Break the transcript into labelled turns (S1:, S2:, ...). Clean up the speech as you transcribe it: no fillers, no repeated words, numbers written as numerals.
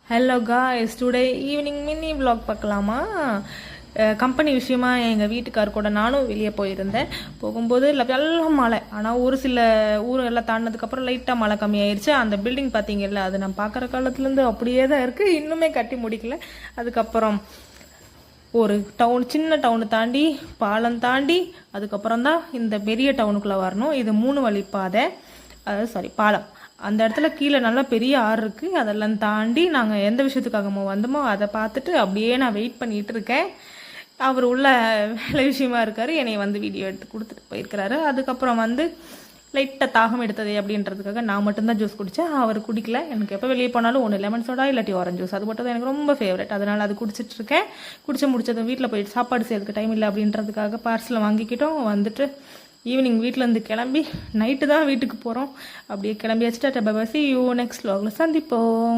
S1: Hello guys, today evening mini vlog பார்க்கலாமா? Company விஷயமா எங்கள் வீட்டுக்கார் கூட நானும் வெளியே போயிருந்தேன். போகும்போது எல்லாம் மழை. ஆனால் ஒரு சில ஊரெல்லாம் தாண்டினதுக்கப்புறம் லைட்டாக மழை கம்மியாயிருச்சு. அந்த பில்டிங் பார்த்தீங்கல்ல, அது நான் பார்க்குற காலத்துலேருந்து அப்படியே தான் இருக்குது, இன்னுமே கட்டி முடிக்கல. அதுக்கப்புறம் ஒரு சின்ன டவுனு தாண்டி பாலம் தாண்டி அதுக்கப்புறம் தான் இந்த பெரிய டவுனுக்குள்ளே வரணும். இது 3 வழி பாதை, அதாவது பாலம். அந்த இடத்துல கீழே நல்லா பெரிய ஆறு இருக்குது. அதெல்லாம் தாண்டி நாங்கள் எந்த விஷயத்துக்காக வந்தோமோ அதை பார்த்துட்டு அப்படியே நான் வெயிட் பண்ணிகிட்டு இருக்கேன். அவர் உள்ள வேலை விஷயமா இருக்கார், என்னை வீடியோ எடுத்து கொடுத்துட்டு போயிருக்கிறாரு. அதுக்கப்புறம் லைட்டாக தாகம் எடுத்தது அப்படின்றதுக்காக நான் மட்டும்தான் ஜூஸ் குடித்தேன். அவர் குடிக்கல. எனக்கு எப்போ வெளியே போனாலும் ஒன்று லெமன் சோடா இல்லாட்டி ஆரஞ்சு ஜூஸ், அது மட்டும் தான் எனக்கு ரொம்ப ஃபேவரட். அதனால் அது குடிச்சிட்ருக்கேன். முடிச்சதும் வீட்டில் போயிட்டு சாப்பாடு செய்யறதுக்கு டைம் இல்லை அப்படின்றதுக்காக பார்சலை வாங்கிக்கிட்டோம். ஈவினிங் வீட்டிலேருந்து கிளம்பி நைட்டு தான் வீட்டுக்கு போகிறோம். அப்படியே கிளம்பி வச்சுட்டு bye bye, see you next vlogல சந்திப்போம்.